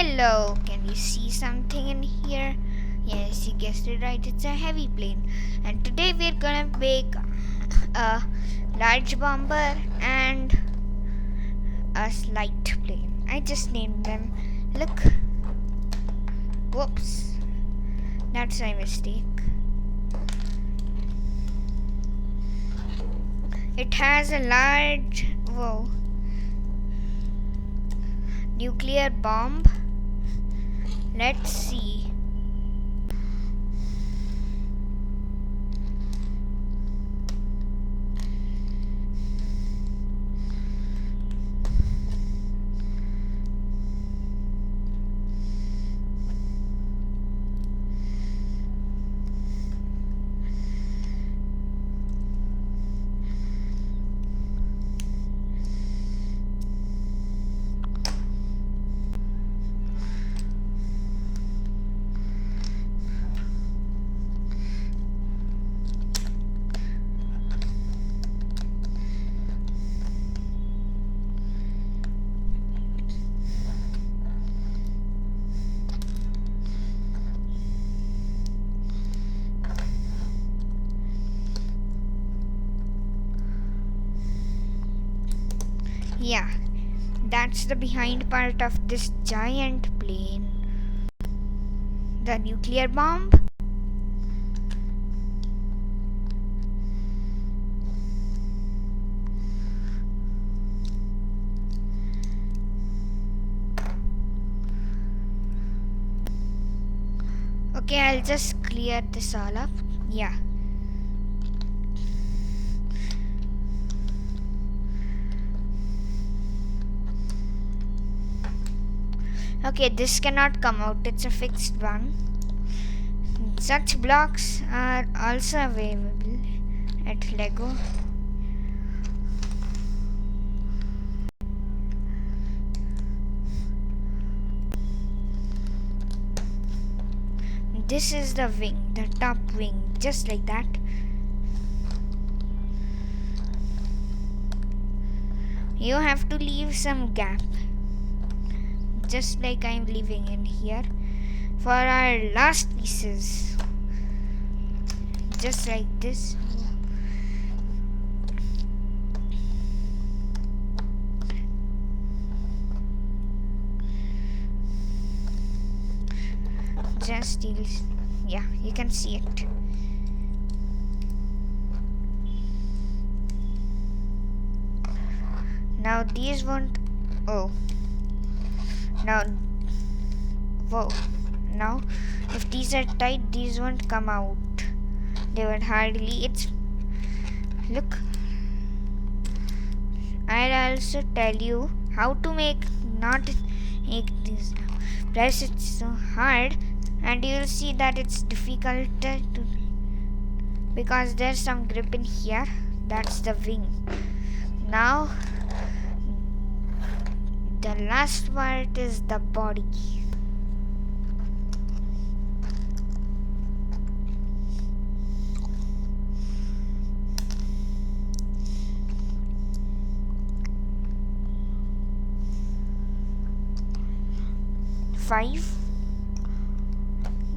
Hello, can you see something in here? Yes, you guessed it right, it's a heavy plane. And today we're gonna make a large bomber and a light plane. I just named them. Look. Whoops. That's my mistake. It has a large nuclear bomb. Let's see. Yeah, that's the behind part of this giant plane. The nuclear bomb. Okay, I'll just clear this all up. Yeah. Okay, this cannot come out. It's a fixed one. Such blocks are also available at Lego. This is the wing, the top wing, just like that. You have to leave some gap, just like I'm leaving in here, for our last pieces. Just like this. Yeah, you can see it. Now these won't. Oh. Now. Whoa. Now, if these are tight, these won't come out. They would hardly. Look. I'll also tell you how to not make this. Press it so hard, and you'll see that it's difficult because there's some grip in here. That's the wing. Now the last part is the body.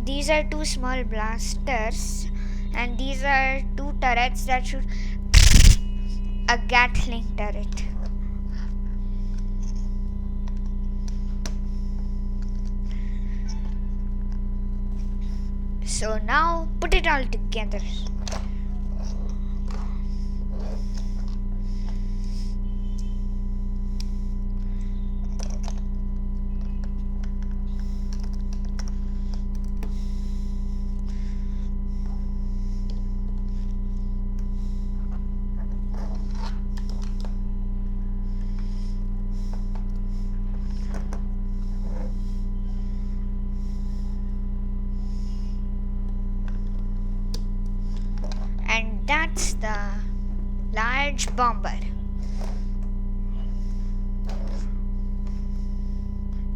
These are two small blasters, and these are two turrets that shoot a Gatling turret. So now put it all together. And that's the large bomber.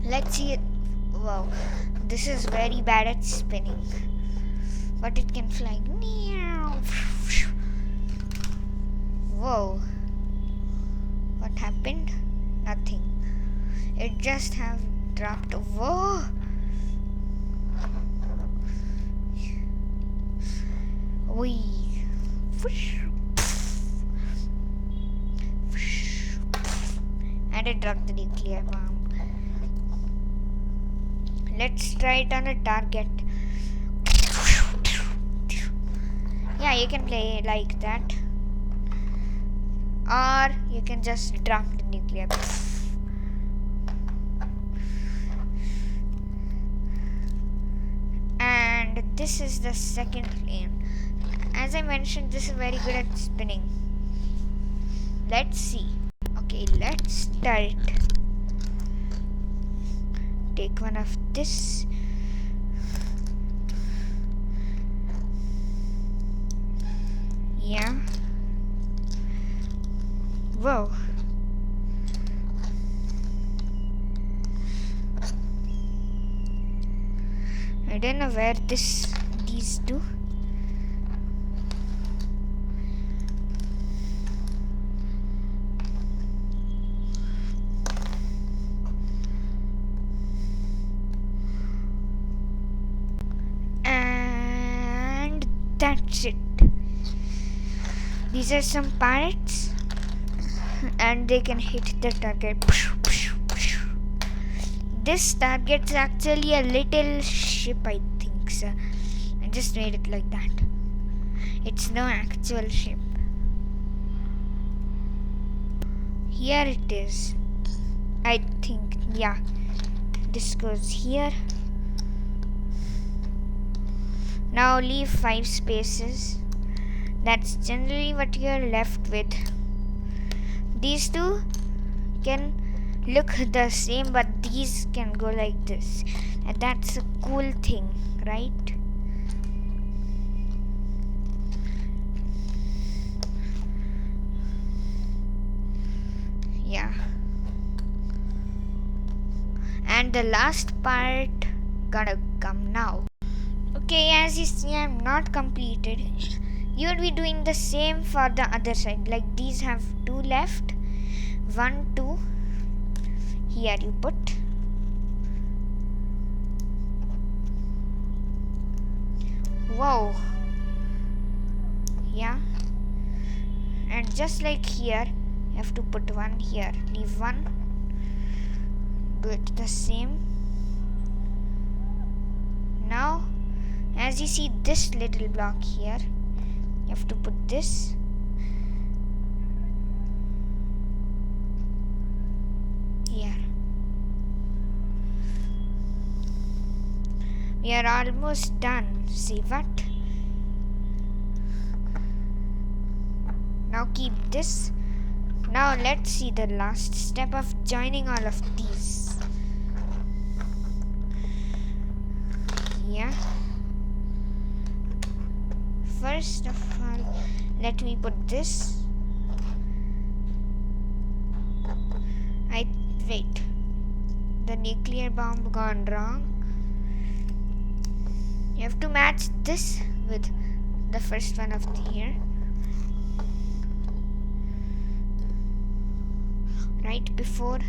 Let's see it. Wow, this is very bad at spinning, but it can fly. Whoa, what happened? Nothing. It just have dropped. Whoa. it dropped the nuclear bomb. Let's try it on a target. Yeah, you can play like that. Or you can just drop the nuclear bomb. And this is the second plane. As I mentioned, this is very good at spinning. Let's see. Okay, let's start. Take one of this. Yeah. Whoa. I don't know where these two. And that's it. These are some parrots, and they can hit the target. This target's actually a little ship, I think so. I just made it like that. It's no actual ship. Here it is. I think, yeah. This goes here. Now leave 5 spaces. That's generally what you're left with. These two can look the same, but these can go like this, and that's a cool thing, right? Yeah. And the last part gonna come now. Okay, as you see, I'm not completed. You will be doing the same for the other side. Like these have 2 left. 1, 2. Here you put. Whoa. Yeah. And just like here, you have to put 1 here. Leave 1. Do it the same. Now, as you see this little block here, you have to put this. Here. We are almost done. See what? Now keep this. Now let's see the last step of joining all of these. Yeah. First of all, let me put this. Wait. The nuclear bomb gone wrong. You have to match this with the first one of here. Right before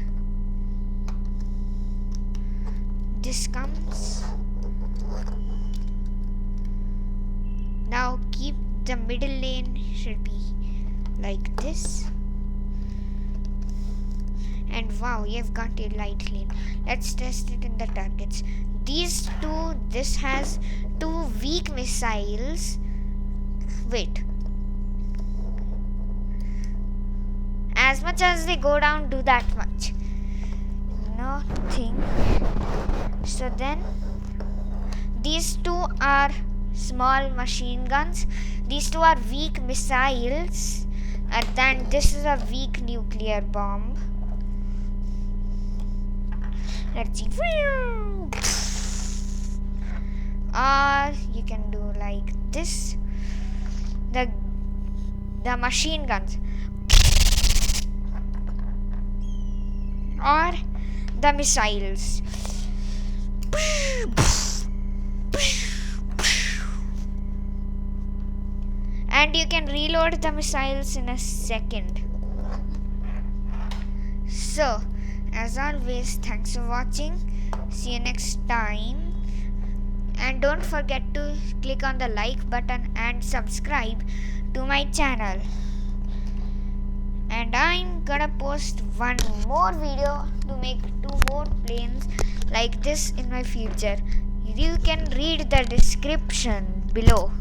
this comes. Now keep the middle lane should be like this. And wow, you've got a light lane. Let's test it in the targets. These two, this has 2 weak missiles. Wait. As much as they go down, do that much. Nothing. So then, these 2 are small machine guns. These 2 are weak missiles. And then this is a weak nuclear bomb. Let's see. Or you can do like this. The machine guns. Or the missiles. And you can reload the missiles in a second. So, as always, thanks for watching. See you next time. And don't forget to click on the like button and subscribe to my channel. and I'm gonna post one more video to make 2 more planes like this in my future. You can read the description below.